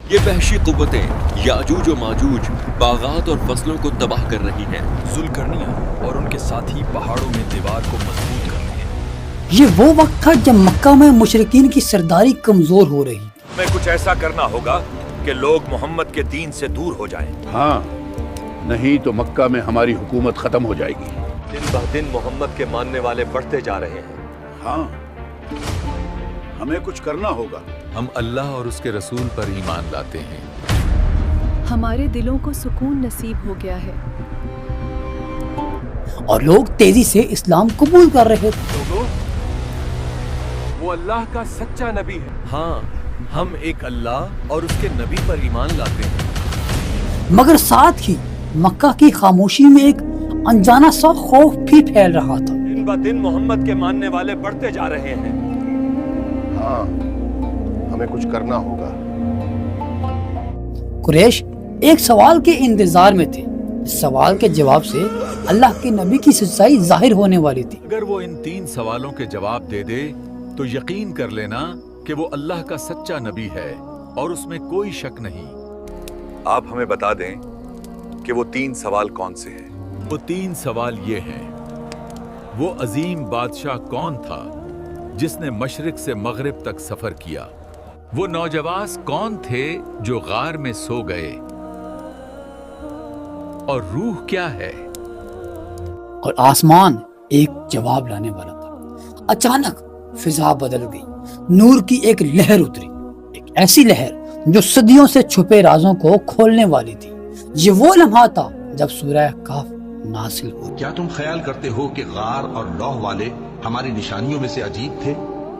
یہ وحشی قوتیں یاجوج و ماجوج باغات اور فصلوں کو تباہ کر رہی ہیں۔ ذوالقرنیہ اور ان کے ساتھی پہاڑوں میں دیوار کو مضبوط کر رہے ہیں۔ یہ وہ وقت تھا جب مکہ میں مشرکین کی سرداری کمزور ہو رہی تھی۔ ہمیں کچھ ایسا کرنا ہوگا کہ لوگ محمد کے دین سے دور ہو جائیں۔ ہاں، نہیں تو مکہ میں ہماری حکومت ختم ہو جائے گی۔ دن بہ دن محمد کے ماننے والے بڑھتے جا رہے ہیں۔ ہاں، ہمیں کچھ کرنا ہوگا۔ ہم اللہ اور اس کے رسول پر ایمان لاتے ہیں۔ ہمارے دلوں کو سکون نصیب ہو گیا ہے اور لوگ تیزی سے اسلام قبول کر رہے تھے۔ وہ اللہ کا سچا نبی ہے۔ ہاں، ہم ایک اللہ اور اس کے نبی پر ایمان لاتے ہیں۔ مگر ساتھ ہی مکہ کی خاموشی میں ایک انجانا سا خوف بھی پھیل رہا تھا۔ دن بہ دن محمد کے ماننے والے بڑھتے جا رہے ہیں۔ ہاں، ہمیں کچھ کرنا ہوگا۔ قریش ایک سوال کے انتظار میں تھے۔ اس سوال کے جواب سے اللہ کے نبی کی سچائی ظاہر ہونے والی تھی۔ اگر وہ ان 3 سوالوں کے جواب دے دے تو یقین کر لینا کہ وہ اللہ کا سچا نبی ہے اور اس میں کوئی شک نہیں۔ آپ ہمیں بتا دیں کہ وہ 3 سوال کون سے ہیں؟ وہ 3 سوال یہ ہیں: وہ عظیم بادشاہ کون تھا جس نے مشرق سے مغرب تک سفر کیا؟ وہ نوجواز کون تھے جو غار میں سو گئے؟ اور روح کیا ہے؟ اور آسمان ایک جواب لانے والا تھا۔ اچانک فضا بدل گئی، نور کی ایک لہر اتری، ایک ایسی لہر جو صدیوں سے چھپے رازوں کو کھولنے والی تھی۔ یہ وہ لمحہ تھا جب سورہ کہف نازل ہوئی۔ کیا تم خیال کرتے ہو کہ غار اور لوح والے ہماری نشانیوں میں سے عجیب تھے؟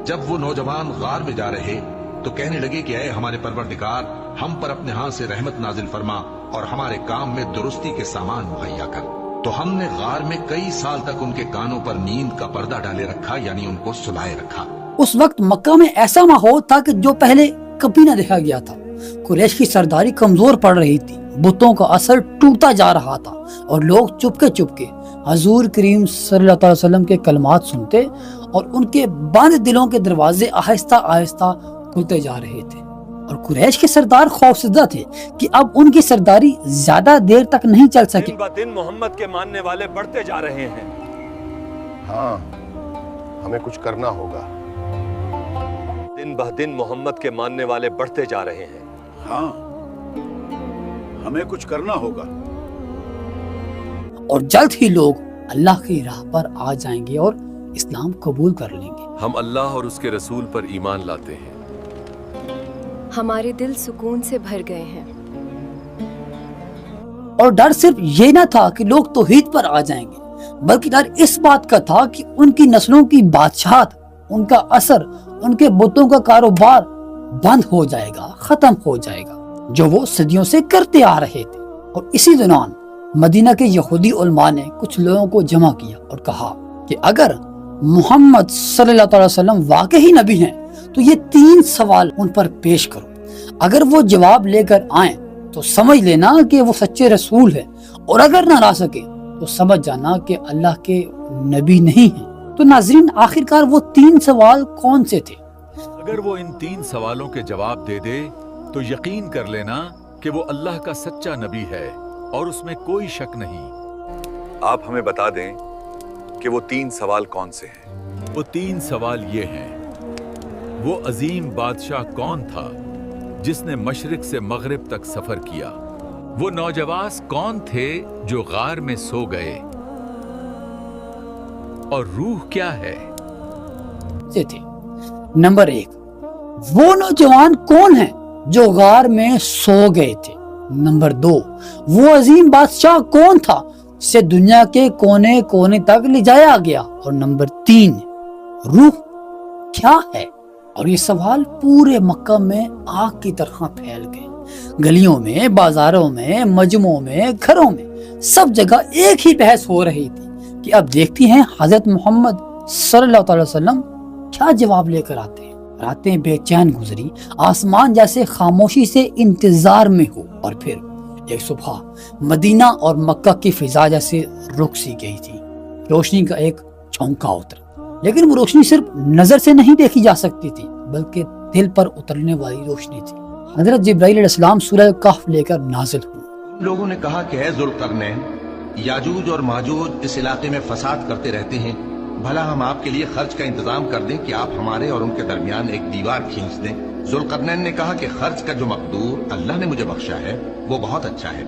جب وہ نوجوان غار میں جا رہے تو کہنے لگے کہ اے ہمارے پروردگار، ہم پر اپنے ہاں سے رحمت نازل فرما اور ہمارے کام میں درستی کے سامان مہیا کر۔ تو ہم نے غار میں کئی سال تک ان کے کانوں پر نیند کا پردہ ڈالے رکھا، یعنی ان کو سلائے رکھا۔ اس وقت مکہ میں ایسا ماحول تھا کہ جو پہلے کبھی نہ دیکھا گیا تھا۔ قریش کی سرداری کمزور پڑ رہی تھی، بتوں کا اثر ٹوٹتا جا رہا تھا اور لوگ چپکے حضور کریم صلی اللہ علیہ وسلم کے کلمات سنتے اور ان کے بند دلوں کے دروازے آہستہ آہستہ کھلتے جا رہے تھے۔ اور قریش کے سردار خوفزدہ تھے کہ اب ان کی سرداری زیادہ دیر تک نہیں چل سکے۔ دن بہ دن محمد کے ماننے والے بڑھتے جا رہے ہیں۔ ہاں، ہمیں کچھ کرنا ہوگا۔ دن بہ دن محمد کے ماننے والے بڑھتے جا رہے ہیں۔ ہاں، ہمیں کچھ کرنا ہوگا۔ اور جلد ہی لوگ اللہ کی راہ پر آ جائیں گے اور اسلام قبول کر لیں گے۔ ہم اللہ اور اس کے رسول پر ایمان لاتے ہیں۔ ہمارے دل سکون سے بھر گئے ہیں۔ اور ڈر صرف یہ نہ تھا کہ لوگ توحید پر آ جائیں گے، بلکہ ڈر اس بات کا تھا کہ ان کی نسلوں کی بادشاہت، ان کا اثر، ان کے بتوں کا کاروبار بند ہو جائے گا، ختم ہو جائے گا، جو وہ صدیوں سے کرتے آ رہے تھے۔ اور اسی دوران مدینہ کے یہودی علماء نے کچھ لوگوں کو جمع کیا اور کہا کہ اگر محمد صلی اللہ علیہ وسلم واقعی نبی ہیں تو یہ 3 سوال ان پر پیش کرو۔ اگر وہ جواب لے کر آئیں تو سمجھ لینا کہ وہ سچے رسول ہیں، اور اگر نہ لا سکے تو سمجھ جانا کہ اللہ کے نبی نہیں ہیں۔ تو ناظرین، آخرکار وہ 3 سوال کون سے تھے؟ اگر وہ ان 3 سوالوں کے جواب دے دے تو یقین کر لینا کہ وہ اللہ کا سچا نبی ہے اور اس میں کوئی شک نہیں۔ آپ ہمیں بتا دیں کہ وہ 3 سوال کون سے ہیں؟ وہ 3 سوال یہ ہیں: وہ عظیم بادشاہ کون تھا جس نے مشرق سے مغرب تک سفر کیا؟ وہ نوجواز کون تھے جو غار میں سو گئے؟ اور روح کیا ہے؟ تھے۔ نمبر 1، وہ نوجوان کون ہیں جو غار میں سو گئے تھے؟ نمبر 2، وہ عظیم بادشاہ کون تھا جسے دنیا کے کونے کونے تک لے جایا گیا؟ اور نمبر 3، روح کیا ہے؟ اور یہ سوال پورے مکہ میں آگ کی طرح پھیل گئے۔ گلیوں میں، بازاروں میں، مجمعوں میں، گھروں میں، سب جگہ ایک ہی بحث ہو رہی تھی کہ اب دیکھتی ہیں حضرت محمد صلی اللہ علیہ وسلم کیا جواب لے کر آتے ہیں۔ راتیں بے چین گزری، آسمان جیسے خاموشی سے انتظار میں ہو، اور پھر ایک صبح مدینہ اور مکہ کی فضا جیسے رک سی گئی تھی۔ روشنی کا ایک چونکا اترا، لیکن وہ روشنی صرف نظر سے نہیں دیکھی جا سکتی تھی، بلکہ دل پر اترنے والی روشنی تھی۔ حضرت جبرائیل علیہ السلام سورہ کہف لے کر نازل ہوئے۔ لوگوں نے کہا کہ اے ذوالقرنین، یاجوج اور ماجوج اس علاقے میں فساد کرتے رہتے ہیں، بھلا ہم آپ کے لیے خرچ کا انتظام کر دیں کہ آپ ہمارے اور ان کے درمیان ایک دیوار کھینچ دیں۔ ذوالقرنین نے کہا کہ خرچ کا جو مقدور اللہ نے مجھے بخشا ہے وہ بہت اچھا ہے،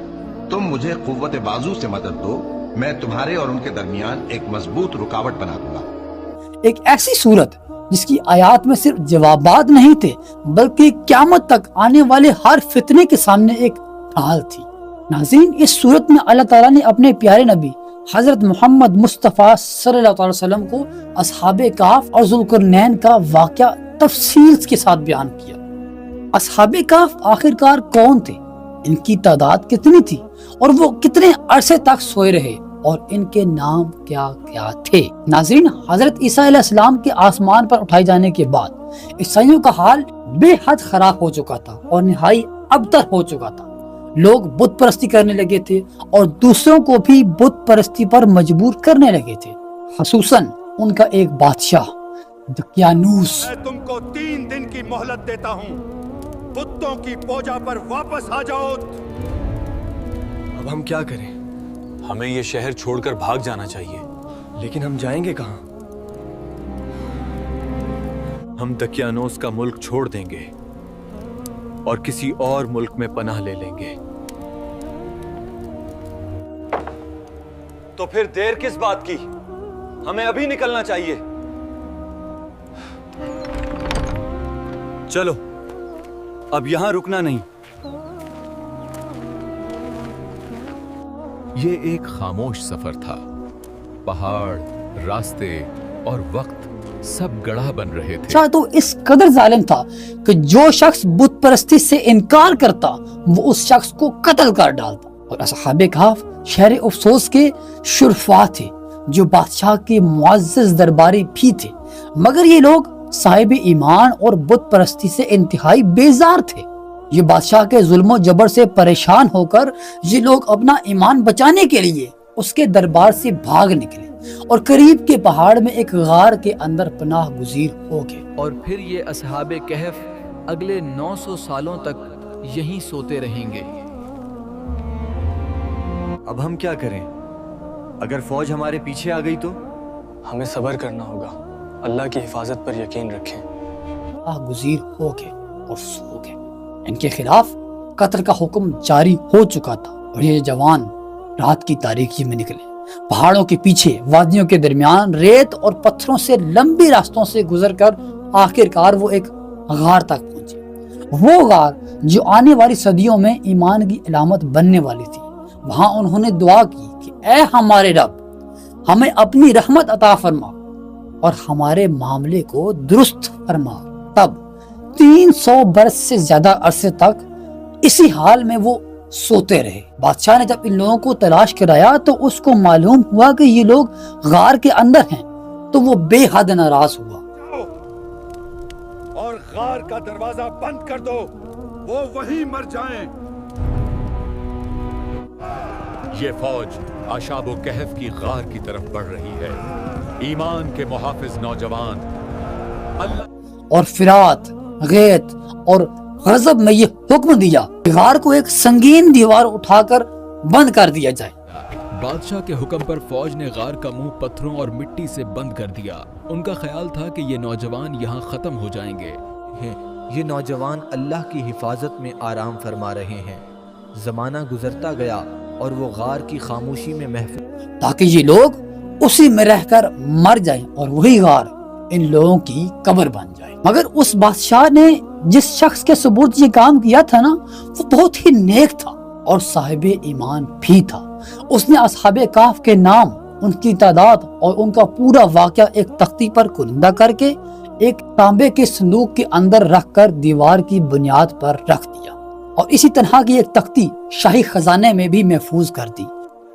تم مجھے قوت بازو سے مدد دو، میں تمہارے اور ان کے درمیان ایک مضبوط رکاوٹ بنا دوں گا۔ ایک ایسی صورت جس کی آیات میں صرف جوابات نہیں تھے بلکہ قیامت تک آنے والے ہر فتنے کے سامنے ایک ڈھال تھی۔ ناظرین، اس صورت میں اللہ تعالیٰ نے اپنے پیارے نبی حضرت محمد مصطفیٰ صلی اللہ علیہ وسلم کو اصحاب کہف اور ذوالقرنین کا واقعہ تفصیل کے ساتھ بیان کیا۔ اصحاب کہف آخرکار کون تھے، ان کی تعداد کتنی تھی اور وہ کتنے عرصے تک سوئے رہے اور ان کے نام کیا کیا تھے؟ ناظرین، حضرت عیسیٰ علیہ السلام کے آسمان پر اٹھائے جانے کے بعد عیسائیوں کا حال بے حد خراب ہو چکا تھا اور نہائی ابتر ہو چکا تھا۔ لوگ بت پرستی کرنے لگے تھے اور دوسروں کو بھی بت پرستی پر مجبور کرنے لگے تھے، خصوصاً ان کا ایک بادشاہ دقیانوس۔ میں تم کو 3 دن کی مہلت دیتا ہوں، بتوں کی پوجا پر واپس آ جاؤ۔ اب ہم کیا کریں؟ ہمیں یہ شہر چھوڑ کر بھاگ جانا چاہیے، لیکن ہم جائیں گے کہاں؟ ہم دقیانوس کا ملک چھوڑ دیں گے اور کسی اور ملک میں پناہ لے لیں گے۔ تو پھر دیر کس بات کی؟ ہمیں ابھی نکلنا چاہیے۔ چلو، اب یہاں رکنا نہیں۔ یہ ایک خاموش سفر تھا۔ پہاڑ، راستے اور وقت سب گڑھا بن رہے تھے۔ شاید تو اس قدر ظالم تھا کہ جو شخص بت پرستی سے انکار کرتا وہ اس شخص کو قتل کر ڈالتا۔ اور اصحاب کہف شہر افسوس کے شرفا تھے جو بادشاہ کے معزز درباری بھی تھے، مگر یہ لوگ صاحب ایمان اور بت پرستی سے انتہائی بیزار تھے۔ یہ بادشاہ کے ظلم و جبر سے پریشان ہو کر یہ لوگ اپنا ایمان بچانے کے لیے اس کے دربار سے بھاگ نکلے اور قریب کے پہاڑ میں ایک غار کے اندر پناہ گزیر ہو گئے۔ اور پھر یہ اصحاب کہف اگلے 900 سالوں تک یہیں سوتے رہیں گے۔ اب ہم کیا کریں؟ اگر فوج ہمارے پیچھے آ گئی تو؟ ہمیں صبر کرنا ہوگا، اللہ کی حفاظت پر یقین رکھیں۔ گزیر ہو گئے اور سو گئے۔ ان کے خلاف قتل کا حکم جاری ہو چکا تھا اور یہ جوان رات کی تاریکی میں نکلے، پہاڑوں کے پیچھے، وادیوں کے درمیان، ریت اور پتھروں سے لمبی راستوں سے گزر کر آخرکار وہ ایک غار تک پہنچے۔ وہ غار جو آنے والی صدیوں میں ایمان کی علامت بننے والی تھی۔ وہاں انہوں نے دعا کی کہ اے ہمارے رب، ہمیں اپنی رحمت عطا فرما اور ہمارے معاملے کو درست فرما۔ تب 300 برس سے زیادہ عرصے تک اسی حال میں وہ سوتے رہے۔ بادشاہ نے جب ان لوگوں کو تلاش کرایا تو اس کو معلوم ہوا کہ یہ لوگ غار کے اندر ہیں، تو وہ بے حد ناراض ہوا اور غار کا دروازہ بند کر دو، وہ وہیں مر جائیں۔ یہ فوج اصحاب کہف کی غار کی طرف بڑھ رہی ہے۔ ایمان کے محافظ نوجوان اور فرات، غیت اور غضب میں یہ حکم دیا کہ غار کو ایک سنگین دیوار اٹھا کر بند کر دیا جائے۔ بادشاہ کے حکم پر فوج نے غار کا منہ پتھروں اور مٹی سے بند کر دیا۔ ان کا خیال تھا کہ یہ نوجوان یہاں ختم ہو جائیں گے۔ یہ نوجوان اللہ کی حفاظت میں آرام فرما رہے ہیں۔ زمانہ گزرتا گیا اور وہ غار کی خاموشی میں محفوظ، تاکہ یہ لوگ اسی میں رہ کر مر جائیں اور وہی غار ان لوگوں کی قبر بن جائے۔ مگر اس بادشاہ نے جس شخص کے ثبوت یہ کام کیا تھا نا، وہ بہت ہی نیک تھا اور صاحب ایمان بھی تھا۔ اس نے اصحاب کہف کے نام، ان کی تعداد اور ان کا پورا واقعہ ایک تختی پر کلندہ کر کے ایک تانبے کے صندوق کے اندر رکھ کر دیوار کی بنیاد پر رکھ دیا اور اسی طرح کی ایک تختی شاہی خزانے میں بھی محفوظ کر دی۔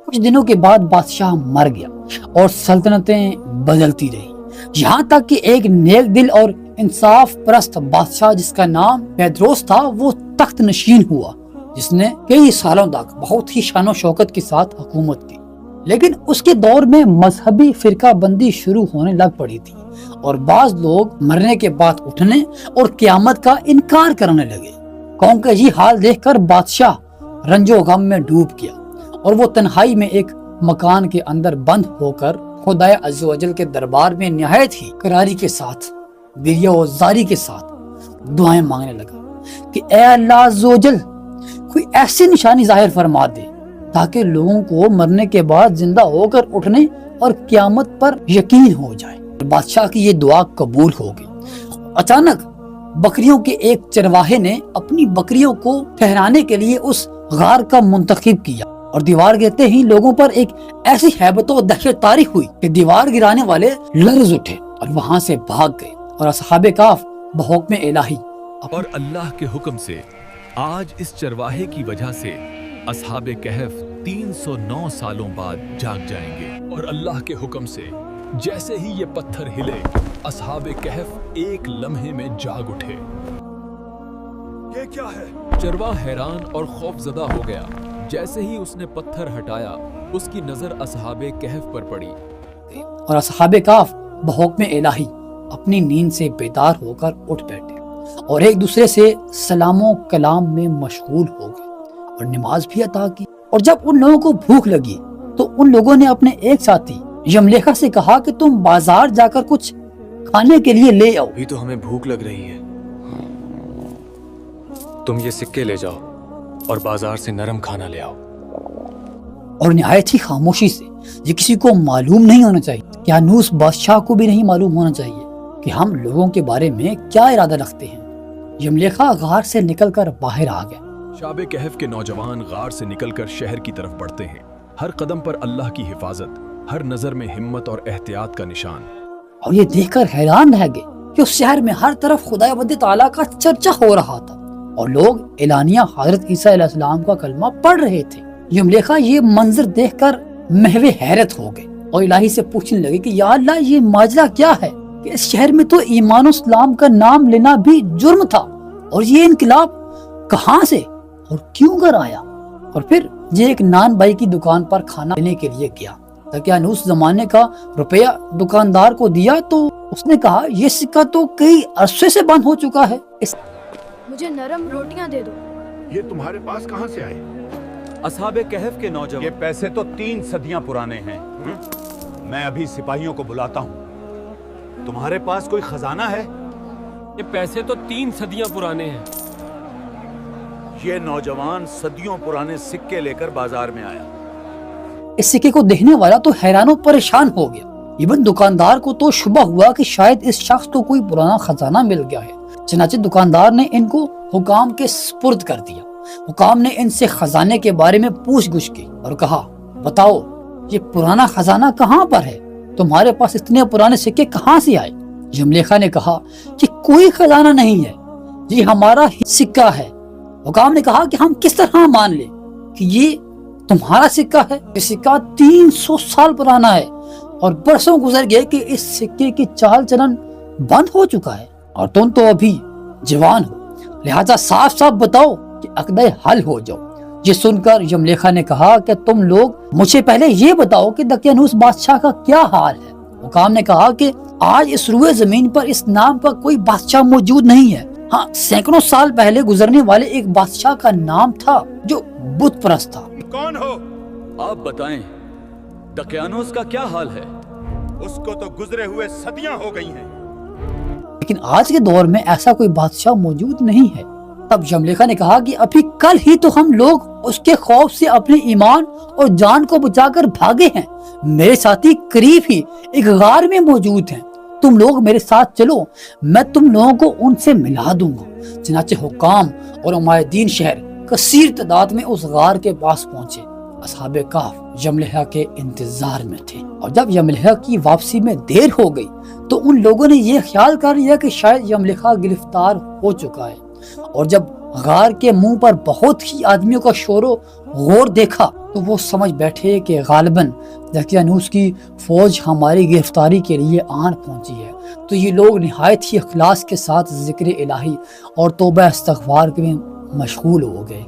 کچھ دنوں کے بعد بادشاہ مر گیا اور سلطنتیں بدلتی رہی، یہاں تک کہ ایک نیک دل اور انصاف پرست بادشاہ جس کا نام پیدروس تھا وہ تخت نشین ہوا، جس نے کئی سالوں تک بہت ہی شان و شوکت کے ساتھ حکومت کی۔ لیکن اس کے دور میں مذہبی فرقہ بندی شروع ہونے لگ پڑی تھی اور بعض لوگ مرنے کے بعد اٹھنے اور قیامت کا انکار کرنے لگے۔ قوم کا یہ حال دیکھ کر بادشاہ رنج و غم میں ڈوب گیا اور وہ تنہائی میں ایک مکان کے اندر بند ہو کر خدائے عز و جل کے دربار میں نہایت ہی کراری کے ساتھ ویریہ و زاری کے ساتھ دعائیں مانگنے لگا کہ اے اللہ عز و جل کوئی ایسی نشانی ظاہر فرما دے تاکہ لوگوں کو مرنے کے بعد زندہ ہو کر اٹھنے اور قیامت پر یقین ہو جائے۔ بادشاہ کی یہ دعا قبول ہو گئی۔ اچانک بکریوں کے ایک چرواہے نے اپنی بکریوں کو ٹھہرانے کے لیے اس غار کا منتخب کیا اور دیوار گرتے ہی لوگوں پر ایک ایسی ہیبت و دہشت طاری ہوئی کہ دیوار گرانے والے لرز اٹھے اور وہاں سے بھاگ گئے اور اصحاب کہف بحکم الہی اور اللہ کے حکم سے آج اس چرواہے کی وجہ سے اصحاب کہف 309 سالوں بعد جاگ جائیں گے، اور اللہ کے حکم سے جیسے ہی یہ پتھر ہلے اصحاب کہف ایک لمحے میں جاگ اٹھے۔ یہ کیا ہے؟ چرواہ حیران اور خوف زدہ ہو گیا۔ جیسے ہی اس نے پتھر ہٹایا اس کی نظر اصحاب کہف پر پڑی اور اصحاب کہف بحکم الہی اپنی نیند سے بیدار ہو کر اٹھ بیٹھے اور ایک دوسرے سے سلام و کلام میں مشغول ہو گئے اور نماز بھی عطا کی۔ اور جب ان لوگوں کو بھوک لگی تو ان لوگوں نے اپنے ایک ساتھی یملیخا سے کہا کہ تم بازار جا کر کچھ کھانے کے لیے لے آؤ۔ ابھی تو ہمیں بھوک لگ رہی ہے، تم یہ سکے لے جاؤ اور بازار سے نرم کھانا لے آؤ۔ اور نہایت ہی خاموشی سے، یہ کسی کو معلوم نہیں ہونا چاہیے، کیانوس بادشاہ کو بھی نہیں معلوم ہونا چاہیے کہ ہم لوگوں کے بارے میں کیا ارادہ رکھتے ہیں۔ یملیخا غار سے نکل کر باہر آ گیا۔ شعب کہف کے نوجوان غار سے نکل کر شہر کی طرف بڑھتے ہیں، ہر قدم پر اللہ کی حفاظت، ہر نظر میں ہمت اور احتیاط کا نشان۔ اور یہ دیکھ کر حیران رہ گئے کہ اس شہر میں ہر طرف خداوند تعالیٰ کا چرچا ہو رہا تھا اور لوگ اعلانیہ حضرت عیسیٰ علیہ السلام کا کلمہ پڑھ رہے تھے۔ یملیخا یہ منظر دیکھ کر محو حیرت ہو گئے اور الہی سے پوچھنے لگے کہ یا اللہ، یہ ماجرا کیا ہے کہ اس شہر میں تو ایمان و اسلام کا نام لینا بھی جرم تھا، اور یہ انقلاب کہاں سے اور کیوں کر آیا؟ اور پھر یہ ایک نان بائی کی دکان پر کھانا لینے کے لیے گیا تاکہ انوس زمانے کا روپیہ دکاندار کو دیا تو اس نے کہا یہ سکہ تو کئی عرصے سے بند ہو چکا ہے، مجھے نرم روٹیاں دے دو۔ یہ تمہارے پاس کہاں سے آئے؟ اصحاب کہف کے نوجوان، یہ پیسے تو 3 صدیاں پرانے ہیں۔ میں ابھی سپاہیوں کو بلاتا ہوں۔ تمہارے پاس کوئی خزانہ ہے؟ یہ پیسے تو 3 صدیاں پرانے ہیں۔ یہ نوجوان صدیوں پرانے سکے لے کر بازار میں آیا۔ اس سکے کو دیکھنے والا تو حیران و پریشان ہو گیا۔ ایون دکاندار کو تو شبہ ہوا کہ شاید اس شخص کو کوئی پرانا خزانہ مل گیا ہے۔ چنانچہ دکاندار نے ان کو حکام کے سپرد کر دیا۔ حکام نے ان سے خزانے کے بارے میں پوچھ گچھ کی اور کہا بتاؤ یہ پرانا خزانہ کہاں پر ہے؟ تمہارے پاس اتنے پرانے سکے کہاں سے آئے؟ یملیخا نے کہا کہ کوئی خزانہ نہیں ہے، یہ ہمارا سکہ ہے۔ حکام نے کہا کہ ہم کس طرح مان لیں کہ یہ تمہارا سکہ ہے؟ یہ سکہ 300 سال پرانا ہے اور برسوں گزر گئے کہ اس سکے کی چال چلن بند ہو چکا ہے، اور تم تو ابھی جوان ہو، لہذا صاف صاف بتاؤ کہ عقدہ حل ہو جاؤ۔ یہ سن کر یملیخا نے کہا کہ تم لوگ مجھے پہلے یہ بتاؤ کہ دقیانوس بادشاہ کا کیا حال ہے۔ حکام نے کہا کہ آج اس روئے زمین پر اس نام کا کوئی بادشاہ موجود نہیں ہے۔ ہاں، سینکڑوں سال پہلے گزرنے والے ایک بادشاہ کا نام تھا جو بت پرست تھا۔ کون ہو؟ آپ بتائیں دقیانوس کا کیا حال ہے؟ اس کو تو گزرے ہوئے صدیاں ہو گئی ہیں۔ لیکن آج کے دور میں ایسا کوئی بادشاہ موجود نہیں ہے۔ تب یملیخا نے کہا کہ ابھی کل ہی تو ہم لوگ اس کے خوف سے اپنے ایمان اور جان کو بچا کر بھاگے ہیں۔ میرے ساتھی قریب ہی ایک غار میں موجود ہیں، تم لوگ میرے ساتھ چلو، میں تم لوگوں کو ان سے ملا دوں گا۔ چنانچہ حکام اور عمائدین شہر کثیر تعداد میں اس غار کے پاس پہنچے۔ اصحاب کہف یملیخا کے انتظار میں تھے، اور جب یملیخا کی واپسی میں دیر ہو گئی تو ان لوگوں نے یہ خیال کر لیا کہ شاید یملیخا گرفتار ہو چکا ہے۔ اور جب غار کے منہ پر بہت ہی آدمیوں کا شور و غور دیکھا تو وہ سمجھ بیٹھے کہ غالباً دقیانوس کی فوج ہماری گرفتاری کے لیے آن پہنچی ہے۔ تو یہ لوگ نہایت ہی اخلاص کے ساتھ ذکر الہی اور توبہ استغفار میں مشغول ہو گئے۔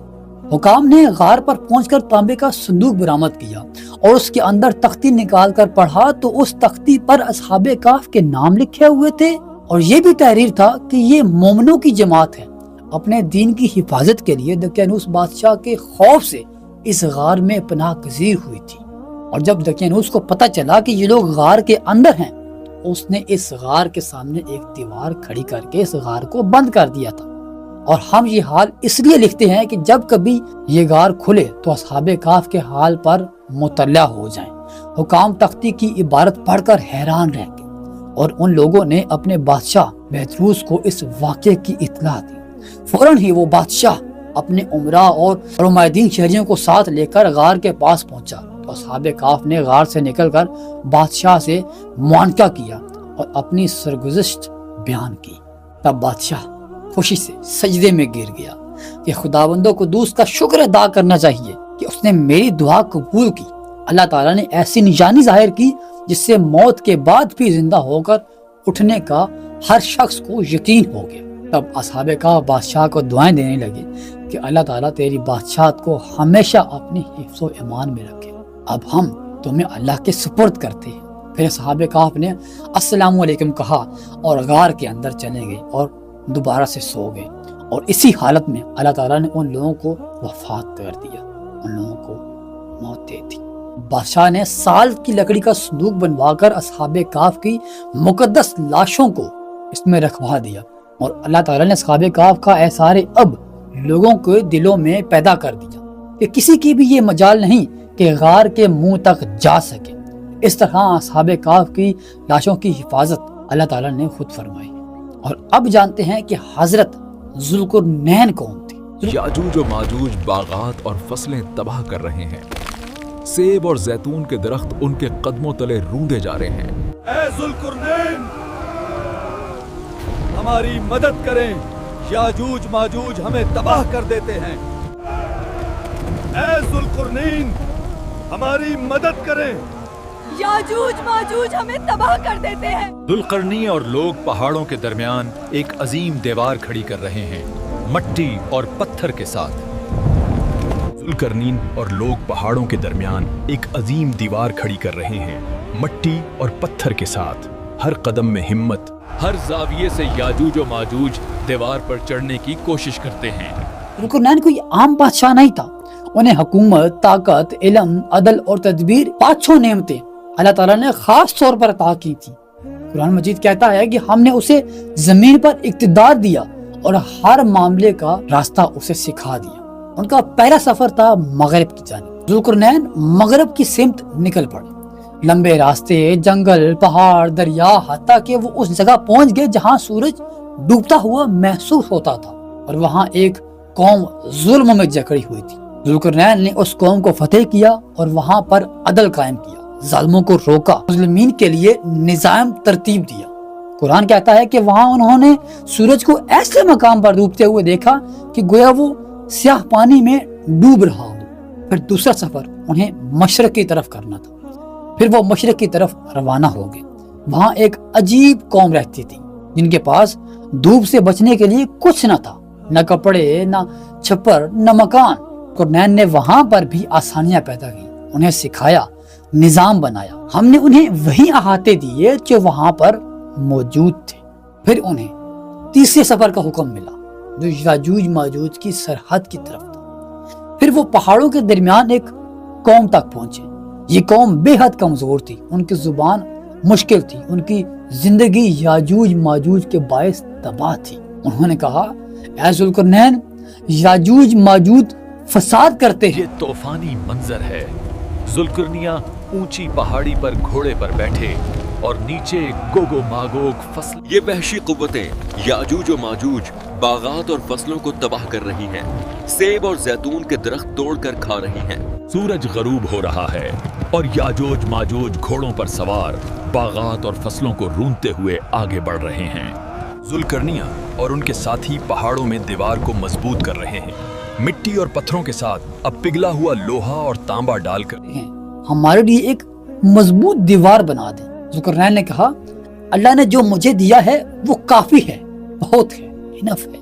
حکام نے غار پر پہنچ کر تانبے کا صندوق برآمد کیا اور اس کے اندر تختی نکال کر پڑھا تو اس تختی پر اصحاب کہف کے نام لکھے ہوئے تھے، اور یہ بھی تحریر تھا کہ یہ مومنوں کی جماعت ہے۔ اپنے دین کی حفاظت کے لیے دقیانوس بادشاہ کے خوف سے اس غار میں پناہ گزیر ہوئی تھی، اور جب دقیانوس کو پتہ چلا کہ یہ لوگ غار کے اندر ہیں، اس نے اس غار کے سامنے ایک دیوار کھڑی کر کے اس غار کو بند کر دیا تھا۔ اور ہم یہ حال اس لیے لکھتے ہیں کہ جب کبھی یہ غار کھلے تو اصحاب کہف کے حال پر مطلع ہو جائیں۔ حکام تختی کی عبارت پڑھ کر حیران رہ گئے، اور ان لوگوں نے اپنے بادشاہ بہدروس کو اس واقعے کی اطلاع دی۔ فوراً ہی وہ بادشاہ اپنے عمراء اور رمائدین شہریوں کو ساتھ لے کر غار کے پاس پہنچا، تو اصحاب کہف نے غار سے نکل کر بادشاہ سے معانقہ کیا اور اپنی سرگزشت بیان کی۔ تب بادشاہ خوشی سے سجدے میں گر گیا کہ خداوند قدوس کا شکر ادا کرنا چاہیے کہ اس نے میری دعا قبول کی۔ اللہ تعالیٰ نے ایسی نشانی ظاہر کی جس سے موت کے بعد بھی زندہ ہو کر اٹھنے کا ہر شخص کو یقین ہو گیا۔ تب اصحاب کہف بادشاہ کو دعائیں دینے لگے کہ اللہ تعالیٰ تیری بادشاہت کو ہمیشہ اپنی حفظ و امان میں رکھے، اب ہم تمہیں اللہ کے سپرد کرتے ہیں۔ پھر اصحاب کہف نے السلام علیکم کہا اور غار کے اندر چلے گئے اور دوبارہ سے سو گئے، اور اسی حالت میں اللہ تعالیٰ نے ان لوگوں کو وفات کر دیا، ان لوگوں کو موت دے دی۔ بادشاہ نے سال کی لکڑی کا صندوق بنوا کر اصحاب کہف کی مقدس لاشوں کو اس میں رکھوا دیا، اور اللہ تعالیٰ نے اصحاب کہف کا احسار اب لوگوں کے دلوں میں پیدا کر دیا کہ کسی کی بھی یہ مجال نہیں کہ غار کے منہ تک جا سکے۔ اس طرح اصحاب کہف کی لاشوں کی حفاظت اللہ تعالیٰ نے خود فرمائی۔ اور اب جانتے ہیں کہ حضرت ذوالقرنین کون تھے۔ یاجوج و ماجوج باغات اور فصلیں تباہ کر رہے ہیں، سیب اور زیتون کے درخت ان کے قدموں تلے روندے جا رہے ہیں۔ اے ذوالقرنین، ہماری مدد کریں، یاجوج ماجوج ہمیں تباہ کر دیتے ہیں۔ اے ذوالقرنین، ہماری مدد کریں، یاجوج ماجوج ہمیں تباہ کر دیتے ہیں۔ ذوالقرنین اور لوگ پہاڑوں کے درمیان ایک عظیم دیوار کھڑی کر رہے ہیں، مٹی اور پتھر کے ساتھ۔ ذوالقرنین اور لوگ پہاڑوں کے درمیان ایک عظیم دیوار کھڑی کر رہے ہیں، مٹی اور پتھر کے ساتھ، ہر قدم میں ہمت۔ ہر زاویے سے یاجوج و ماجوج دیوار پر چڑھنے کی کوشش کرتے ہیں۔ ذوالقرنین کوئی عام بادشاہ نہیں تھا، انہیں حکومت، طاقت، علم، عدل اور تدبیر، 5 نعمتیں اللہ تعالیٰ نے خاص طور پر عطا کی تھی۔ قرآن مجید کہتا ہے کہ ہم نے اسے زمین پر اقتدار دیا اور ہر معاملے کا راستہ اسے سکھا دیا۔ ان کا پہلا سفر تھا مغرب کی جانب۔ ذوالقرنین مغرب کی سمت نکل پڑے، لمبے راستے، جنگل، پہاڑ، دریا، حتیٰ کہ وہ اس جگہ پہنچ گئے جہاں سورج ڈوبتا ہوا محسوس ہوتا تھا، اور وہاں ایک قوم ظلم میں جکڑی ہوئی تھی۔ ذوالقرنین نے اس قوم کو فتح کیا اور وہاں پر عدل قائم کیا، ظالموں کو روکا، مظلومین کے لیے نظام ترتیب دیا۔ قرآن کہتا ہے کہ وہاں انہوں نے سورج کو ایسے مقام پر ڈوبتے ہوئے دیکھا کہ گویا وہ سیاہ پانی میں ڈوب رہا ہو۔ پھر دوسرا سفر انہیں مشرق کی طرف کرنا تھا، پھر وہ مشرق کی طرف روانہ ہو گئے۔ وہاں ایک عجیب قوم رہتی تھی جن کے پاس دھوپ سے بچنے کے لیے کچھ نہ تھا، نہ کپڑے، نہ چھپر، نہ مکان۔ قرنین نے وہاں پر بھی آسانیاں پیدا کی، انہیں سکھایا، نظام بنایا۔ ہم نے انہیں وہی احاطے دیے جو وہاں پر موجود تھے۔ پھر انہیں تیسرے سفر کا حکم ملا جو یاجوج ماجوج کی سرحد کی طرف تھا۔ پھر وہ پہاڑوں کے درمیان ایک قوم تک پہنچے۔ یہ قوم بے حد کمزور تھی، ان کی زبان مشکل تھی، ان کی زندگی یاجوج ماجوج کے باعث تباہ تھی۔ انہوں نے کہا، اے ذوالقرنین، یاجوج ماجوج فساد کرتے ہیں۔ یہ طوفانی منظر ہے۔ ذوالقرنیہ اونچی پہاڑی پر گھوڑے پر بیٹھے اور نیچے گوگو ماگوگ فصل۔ یہ وحشی قوتیں یاجوج و ماجوج باغات اور فصلوں کو تباہ کر رہی ہیں، سیب اور زیتون کے درخت توڑ کر کھا رہی ہیں۔ سورج غروب ہو رہا ہے اور یاجوج ماجوج گھوڑوں پر سوار باغات اور فصلوں کو رونتے ہوئے آگے بڑھ رہے ہیں۔ ذوالقرنیہ اور ان کے ساتھی پہاڑوں میں دیوار کو مضبوط کر رہے ہیں، مٹی اور پتھروں کے ساتھ اب پگھلا ہوا لوہا اور تانبا ڈال کر ہمارے لیے ایک مضبوط دیوار بنا دیں۔ ذوالقرنین نے کہا، اللہ نے جو مجھے دیا ہے وہ کافی ہے، بہت ہے، انف ہے،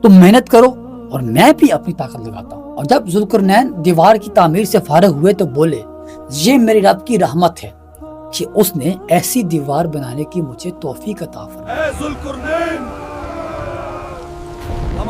تم محنت کرو اور میں بھی اپنی طاقت لگاتا ہوں۔ اور جب ذوالقرنین دیوار کی تعمیر سے فارغ ہوئے تو بولے، یہ میرے رب کی رحمت ہے کہ اس نے ایسی دیوار بنانے کی مجھے توفیق عطا فرمائی۔ اے ذوالقرنین،